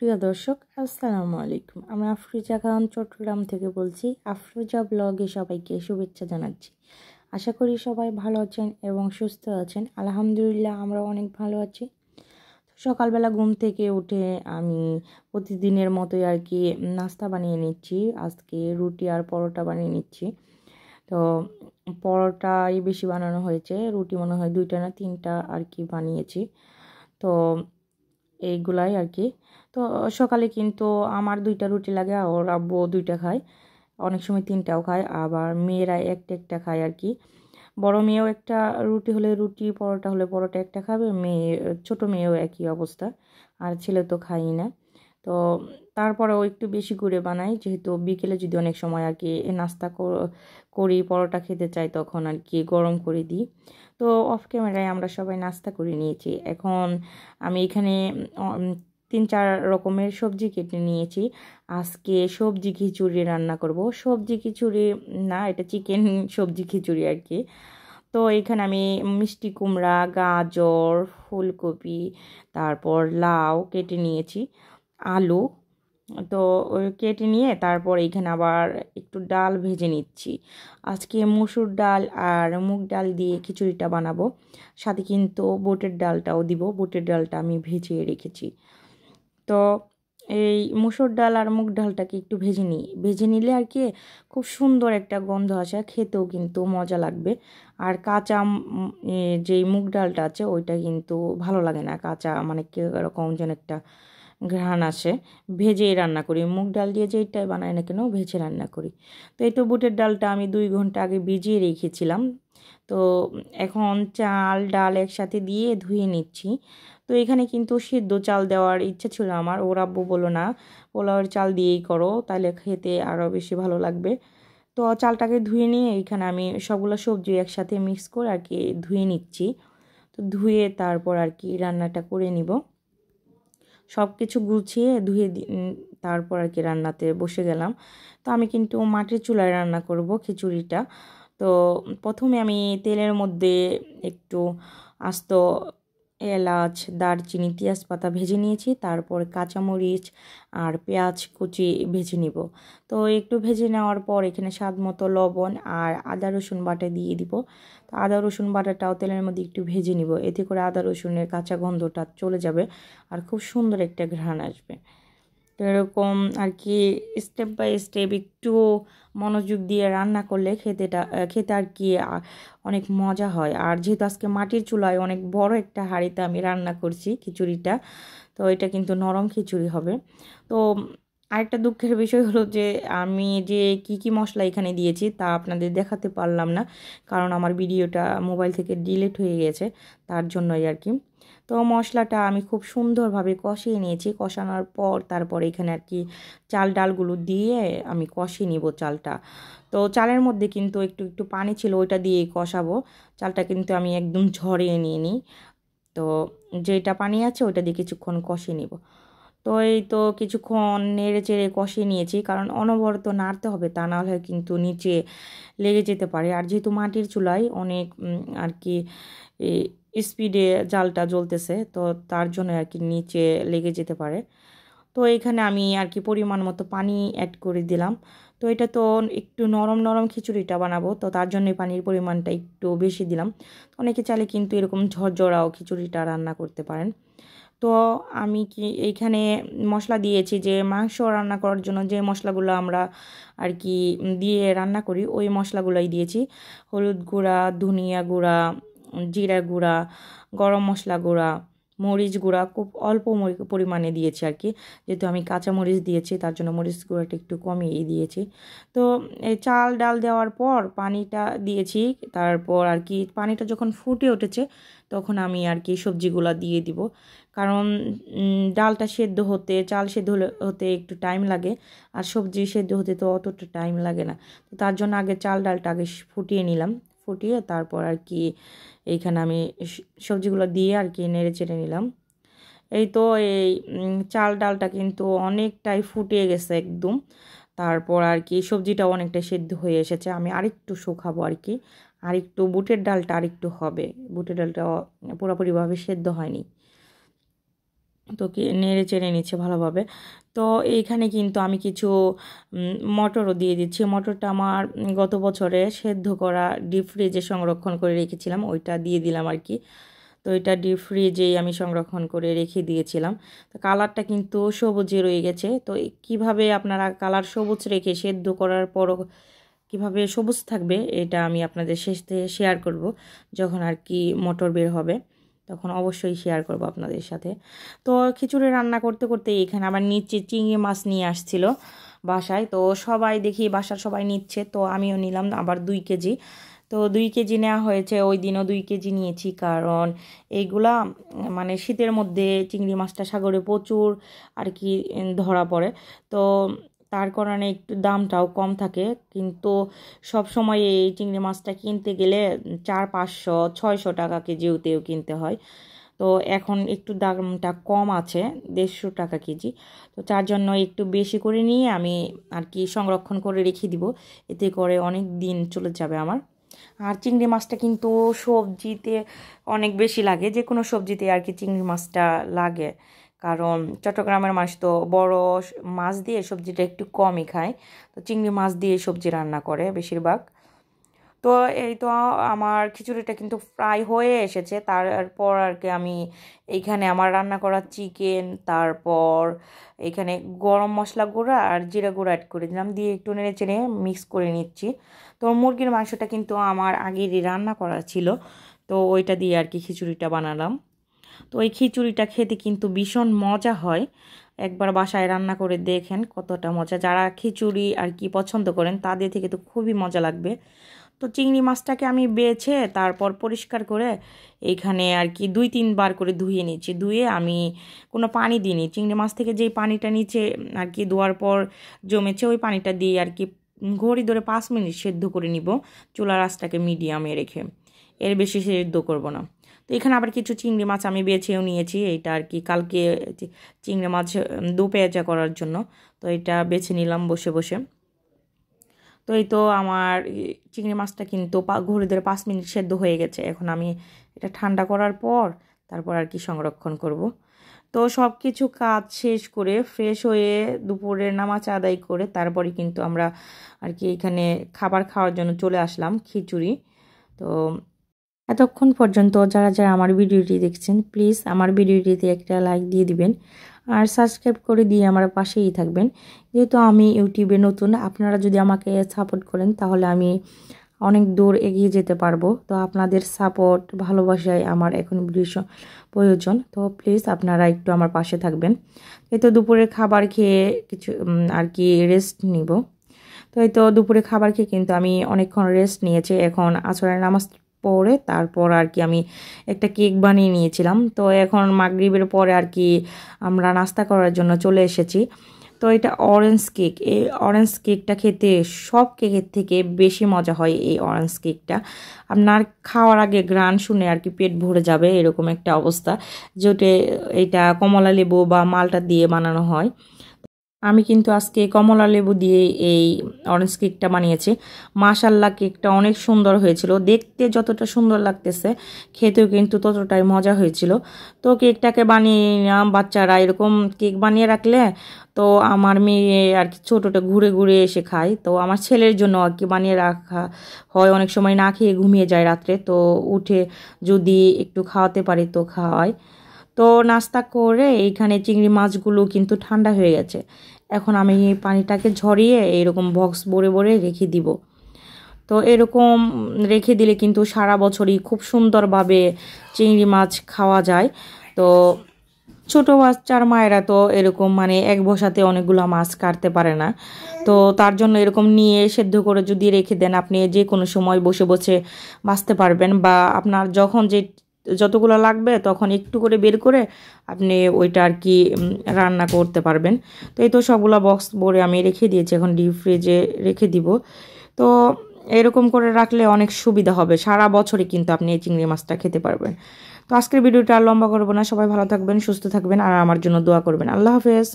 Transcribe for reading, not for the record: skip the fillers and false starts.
প্রিয় দর্শক আসসালামু আলাইকুম। আমি আফরোজা খান চট্টগ্রাম থেকে বলছি। আফরোজা ব্লগে সবাইকে শুভেচ্ছা জানাচ্ছি। আশা করি সবাই ভালো আছেন এবং সুস্থ আছেন। আলহামদুলিল্লাহ আমরা অনেক ভালো আছি। সকালবেলা ঘুম থেকে উঠে আমি প্রতিদিনের মতোই আর কি নাস্তা বানিয়ে নিচ্ছি। আজকে রুটি আর পরোটা বানিয়ে নিচ্ছি। তো পরোটাই বেশি বানানো হয়েছে, রুটি মনে হয় 2টা না 3টা আর কি বানিয়েছি। তো এইগুলাই আর কি। তো সকালে কিন্তু আমার 2টা রুটি লাগে, ওর আব্বু 2টা খায়, অনেক সময় 3টাও খায়, আবার মেয়েরা একটা একটা খায় আর কি। বড় মেয়েও একটা রুটি হলে রুটি, পরোটা হলে পরোটা একটা খাবে, ছোট মেয়েও একই অবস্থা, আর ছেলে তো খায়ই না। তো তারপরেও একটু বেশি করে বানাই, যেহেতু বিকেলে যদি অনেক সময় আর কি নাস্তা করি, পরোটা খেতে চাই, তখন আর কি গরম করে দিই। তো অফ ক্যামেরায় আমরা সবাই নাস্তা করে নিয়েছি। এখন আমি এখানে 3-4 রকমের সবজি কেটে নিয়েছি। আজকে সবজি খিচুড়ি রান্না করব। সবজি খিচুড়ি না, এটা চিকেন সবজি খিচুড়ি আর কি। তো এখানে আমি মিষ্টি কুমড়া, গাজর, ফুলকপি, তারপর লাউ কেটে নিয়েছি, আলু। তো ওই কেটে নিয়ে তারপর এখানে আবার একটু ডাল ভেজে নিচ্ছি। আজকে মসুর ডাল আর মুগ ডাল দিয়ে খিচুড়িটা বানাবো, সাথে কিন্তু বুটের ডালটাও দিব। বুটের ডালটা আমি ভেজে রেখেছি। তো এই মসুর ডাল আর মুগ ডালটাকে একটু ভেজে নিলে আর কি খুব সুন্দর একটা গন্ধ আসে, খেতেও কিন্তু মজা লাগবে। আর কাঁচা যেই মুগ ডালটা আছে ওইটা কিন্তু ভালো লাগে না, কাঁচা মানে এরকম যেন একটা ঘ্রাণ আসে। ভেজেই রান্না করি, মুগ ডাল দিয়ে যেইটাই বানাই না কেন ভেজে রান্না করি। তো এই তো বুটের ডালটা আমি 2 ঘন্টা আগে ভিজিয়ে রেখেছিলাম। তো এখন চাল ডাল একসাথে দিয়ে ধুয়ে নিচ্ছি। তো এখানে কিন্তু সিদ্ধ চাল দেওয়ার ইচ্ছা ছিল আমার, ওর আব্বু বললো না, পোলাওয়ের চাল দিয়েই করো, তাহলে খেতে আরও বেশি ভালো লাগবে। তো চালটাকে ধুয়ে নিয়ে এখানে আমি সবগুলো সবজি একসাথে মিক্স করে আর কি ধুয়ে নিচ্ছি। তো ধুয়ে তারপর আর কি রান্নাটা করে নিব। সব কিছু গুছিয়ে তারপর আর কি রান্নাতে বসে গেলাম। তো আমি কিন্তু মাটির চুলায় রান্না করব খিচুড়িটা। তো প্রথমে আমি তেলের মধ্যে একটু আস্ত এলাচ, দারচিনি, তেজপাতা ভেজে নিয়েছি, তারপর কাঁচামরিচ আর পেঁয়াজ কুচি ভেজে নিব। তো একটু ভেজে নেওয়ার পর এখানে স্বাদ মতো লবণ আর আদা রসুন বাটা দিয়ে দিব। তো আদা রসুন বাটাটাও তেলের মধ্যে একটু ভেজে নিব, এতে করে আদা রসুনের কাঁচা গন্ধটা চলে যাবে আর খুব সুন্দর একটা ঘ্রাণ আসবে। তো এরকম আর কি স্টেপ বাই স্টেপ একটু মনোযোগ দিয়ে রান্না করলে খেতে আর কি অনেক মজা হয়। আর যেহেতু আজকে মাটির চুলায় অনেক বড় একটা হাঁড়িতে আমি রান্না করছি খিচুড়িটা, তো এটা কিন্তু নরম খিচুড়ি হবে। তো আরেকটা দুঃখের বিষয় হলো যে আমি যে কি মশলা এখানে দিয়েছি তা আপনাদের দেখাতে পারলাম না, কারণ আমার ভিডিওটা মোবাইল থেকে ডিলিট হয়ে গেছে, তার জন্যই আর কি। তো মশলাটা আমি খুব সুন্দরভাবে কষিয়ে নিয়েছি। কষানোর পর তারপর এখানে আর কি চাল ডালগুলো দিয়ে আমি কষিয়ে নিব চালটা। তো চালের মধ্যে কিন্তু একটু একটু পানি ছিল, ওইটা দিয়ে কষাবো। চালটা কিন্তু আমি একদম ঝরিয়ে নিয়ে নিই। তো যেটা পানি আছে ওইটা দিয়ে কিছুক্ষণ কষিয়ে নিব। তো এই তো কিছুক্ষণ নেড়ে চেড়ে কষিয়ে নিয়েছি, কারণ অনবরত নাড়তে হবে, তা না হলে কিন্তু নিচে লেগে যেতে পারে। আর যেহেতু মাটির চুলায় অনেক আর কি স্পিডে জালটা জ্বলতেছে, তো তার জন্য আর কি নিচে লেগে যেতে পারে। তো এখানে আমি আর কি পরিমাণ মতো পানি অ্যাড করে দিলাম। তো এটা তো একটু নরম নরম খিচুড়িটা বানাবো, তো তার জন্যই পানির পরিমাণটা একটু বেশি দিলাম। অনেকে চাইলে কিন্তু এরকম ঝরঝরাও খিচুড়িটা রান্না করতে পারেন। তো আমি কি এইখানে মশলা দিয়েছি, যে মাংস রান্না করার জন্য যে মশলাগুলো আমরা আর কি দিয়ে রান্না করি ওই মশলাগুলোই দিয়েছি। হলুদ গুঁড়া, ধনিয়া গুঁড়া, জিরা গুঁড়া, গরম মশলা গুঁড়া, মরিচ গুঁড়া খুব অল্প পরিমাণে দিয়েছি আর কি, যেহেতু আমি কাঁচা মরিচ দিয়েছি তার জন্য মরিচ গুঁড়াটা একটু কমিয়ে দিয়েছি। তো এই চাল ডাল দেওয়ার পর পানিটা দিয়েছি, তারপর আর কি পানিটা যখন ফুটে উঠেছে তখন আমি আর কি সবজিগুলো দিয়ে দিব, কারণ ডালটা সেদ্ধ হতে, চাল সেদ্ধ হতে একটু টাইম লাগে, আর সবজি সেদ্ধ হতে তো অতটা টাইম লাগে না। তো তার জন্য আগে চাল ডালটা আগে ফুটিয়ে নিলাম, ফুটিয়ে তারপর আর কি এইখানে আমি সবজিগুলো দিয়ে আর কি নেড়ে চেড়ে নিলাম। এই তো এই চাল ডালটা কিন্তু অনেকটাই ফুটিয়ে গেছে একদম। তারপর আর কি সবজিটাও অনেকটা সেদ্ধ হয়ে এসেছে, আমি আরেকটু শুকাবো আর কি, আরেকটু বুটের ডালটা আরেকটু হবে, বুটের ডালটা পুরোপুরিভাবে সেদ্ধ হয়নি। তো নেড়ে চেড়ে নিচ্ছে ভালোভাবে। তো এইখানে কিন্তু আমি কিছু মটরও দিয়ে দিচ্ছি। মটরটা আমার গত বছরে সেদ্ধ করা ডিপ ফ্রিজে সংরক্ষণ করে রেখেছিলাম, ওইটা দিয়ে দিলাম আর কি। তো এটা ডিপ ফ্রিজেই আমি সংরক্ষণ করে রেখে দিয়েছিলাম। তো কালারটা কিন্তু সবুজে রয়ে গেছে। তো কিভাবে আপনারা কালার সবুজ রেখে সেদ্ধ করার পরও কিভাবে সবুজ থাকবে এটা আমি আপনাদের শেষে শেয়ার করব, যখন আর কি মটর বের হবে তখন অবশ্যই শেয়ার করব আপনাদের সাথে। তো খিচুড়ি রান্না করতে করতে এখানে আবার নিচে চিংড়ি মাছ নিয়ে আসছিল বাসায়। তো সবাই দেখি বাসার সবাই নিচ্ছে, তো আমিও নিলাম আবার 2 কেজি। তো 2 কেজি নেওয়া হয়েছে, ওই দিনও 2 কেজি নিয়েছি, কারণ এইগুলা মানে শীতের মধ্যে চিংড়ি মাছটা সাগরে প্রচুর আর কি ধরা পড়ে। তো তার কারণে একটু দামটাও কম থাকে, কিন্তু সব সময় এই চিংড়ি মাছটা কিনতে গেলে 400-500-600 টাকা কেজিতেও কিনতে হয়। তো এখন একটু দামটা কম আছে, 150 টাকা কেজি। তো তার জন্য একটু বেশি করে নিয়ে আমি আর কি সংরক্ষণ করে রেখে দিব, এতে করে অনেক দিন চলে যাবে আমার। আর চিংড়ি মাছটা কিন্তু সবজিতে অনেক বেশি লাগে, যে কোনো সবজিতে আর কি চিংড়ি মাছটা লাগে, কারণ চট্টগ্রামের মানুষ তো বড় মাছ দিয়ে সবজিটা একটু কমই খায়। তো চিংড়ি মাছ দিয়ে সবজি রান্না করে বেশিরভাগ। তো এই তো আমার খিচুড়িটা কিন্তু প্রায় হয়ে এসেছে। তারপর আর কি আমি এইখানে আমার রান্না করা চিকেন, তারপর এখানে গরম মশলা গুঁড়া আর জিরা গুঁড়া অ্যাড করে দিলাম, দিয়ে একটু নেড়ে চেড়ে মিক্স করে নিচ্ছি। তো মুরগির মাংসটা কিন্তু আমার আগেরই রান্না করা ছিল, তো ওইটা দিয়ে আর কি খিচুড়িটা বানালাম। তো এই খিচুড়িটা খেতে কিন্তু ভীষণ মজা হয়, একবার বাসায় রান্না করে দেখেন কতটা মজা। যারা খিচুড়ি আর কি পছন্দ করেন তাদের থেকে তো খুবই মজা লাগবে। তো চিংড়ি মাছটাকে আমি বেছে তারপর পরিষ্কার করে এইখানে আর কি 2-3 বার করে ধুয়ে নিচ্ছি। ধুয়ে আমি কোনো পানি দিইনি, চিংড়ি মাছ থেকে যেই পানিটা নিচে আর কি ধোয়ার পর জমেছে ওই পানিটা দিয়ে আর কি ঘড়ি ধরে 5 মিনিট সেদ্ধ করে নিব, চুলার আঁচটাকে মিডিয়ামে রেখে, এর বেশি সেদ্ধ করব না। তো এখানে আবার কিছু চিংড়ি মাছ আমি বেছেও নিয়েছি, এইটা আর কি কালকে চিংড়ি মাছ দু পেঁয়াজা করার জন্য। তো এটা বেছে নিলাম বসে বসে। তো এই তো আমার চিংড়ি মাছটা কিন্তু ঘড়ি ধরে 5 মিনিট সেদ্ধ হয়ে গেছে। এখন আমি এটা ঠান্ডা করার পর তারপর আর কি সংরক্ষণ করব। তো সব কিছু কাজ শেষ করে ফ্রেশ হয়ে দুপুরের নামাজ আদায় করে তারপরে কিন্তু আমরা আর কি এখানে খাবার খাওয়ার জন্য চলে আসলাম, খিচুড়ি। তো এতক্ষণ পর্যন্ত যারা যারা আমার ভিডিওটি দেখছেন, প্লিজ আমার ভিডিওটিতে একটা লাইক দিয়ে দিবেন আর সাবস্ক্রাইব করে দিয়ে আমার পাশেই থাকবেন। যেহেতু আমি ইউটিউবে নতুন, আপনারা যদি আমাকে সাপোর্ট করেন তাহলে আমি অনেক দূর এগিয়ে যেতে পারবো। তো আপনাদের সাপোর্ট ভালোবাসায় আমার এখন ভীষণ প্রয়োজন। তো প্লিজ আপনারা একটু আমার পাশে থাকবেন। এই তো দুপুরের খাবার খেয়ে কিছু আর কি রেস্ট নিব। তো এই তো দুপুরে খাবার খেয়ে কিন্তু আমি অনেকক্ষণ রেস্ট নিয়েছি। এখন আসরের নামাজ পরে তারপর আর কি আমি একটা কেক বানিয়ে নিয়েছিলাম। তো এখন মাগরিবের পরে আর কি আমরা নাস্তা করার জন্য চলে এসেছি। তো এটা অরেঞ্জ কেক, এই অরেঞ্জ কেকটা খেতে সব কেকের থেকে বেশি মজা হয়। এই অরেঞ্জ কেকটা আপনার খাওয়ার আগে ঘ্রাণ শুনে আর কি পেট ভরে যাবে, এরকম একটা অবস্থা। যেটা এটা কমলা লেবু বা মালটা দিয়ে বানানো হয়। আমি কিন্তু আজকে কমলা লেবু দিয়ে এই অরেঞ্জ কেকটা বানিয়েছি। মাশাল্লাহ কেকটা অনেক সুন্দর হয়েছিল, দেখতে যতটা সুন্দর লাগতেছে খেতেও কিন্তু ততটাই মজা হয়েছিল। তো কেকটাকে বানিয়ে নিলাম। বাচ্চারা এরকম কেক বানিয়ে রাখলে তো আমার মেয়ে আর কি ছোটোটা ঘুরে ঘুরে এসে খায়। তো আমার ছেলের জন্য আর কি বানিয়ে রাখা হয়, অনেক সময় না খেয়ে ঘুমিয়ে যায় রাত্রে, তো উঠে যদি একটু খাওয়াতে পারি তো খাওয়াই। তো নাস্তা করে এইখানে চিংড়ি মাছগুলো কিন্তু ঠান্ডা হয়ে গেছে। এখন আমি এই পানিটাকে ঝরিয়ে এরকম বক্স ভরে ভরে রেখে দিব। তো এরকম রেখে দিলে কিন্তু সারা বছরই খুব সুন্দরভাবে চিংড়ি মাছ খাওয়া যায়। তো ছোটো বাচ্চার মায়েরা তো এরকম মানে এক বসাতে অনেকগুলো মাছ কাটতে পারে না। তো তার জন্য এরকম নিয়ে সেদ্ধ করে যদি রেখে দেন, আপনি যে কোনো সময় বসে বসে বাঁচতে পারবেন, বা আপনার যখন যতগুলো লাগবে তখন একটু করে বের করে আপনি ওইটা আর কি রান্না করতে পারবেন। তো এই তো সবগুলো বক্স ভরে আমি রেখে দিয়েছি, এখন ডিপ ফ্রিজে রেখে দিব। তো এরকম করে রাখলে অনেক সুবিধা হবে, সারা বছরই কিন্তু আপনি এই চিংড়ি মাছটা খেতে পারবেন। তো আজকের ভিডিওটা আর লম্বা করবো না, সবাই ভালো থাকবেন, সুস্থ থাকবেন আর আমার জন্য দোয়া করবেন। আল্লাহ হাফেজ।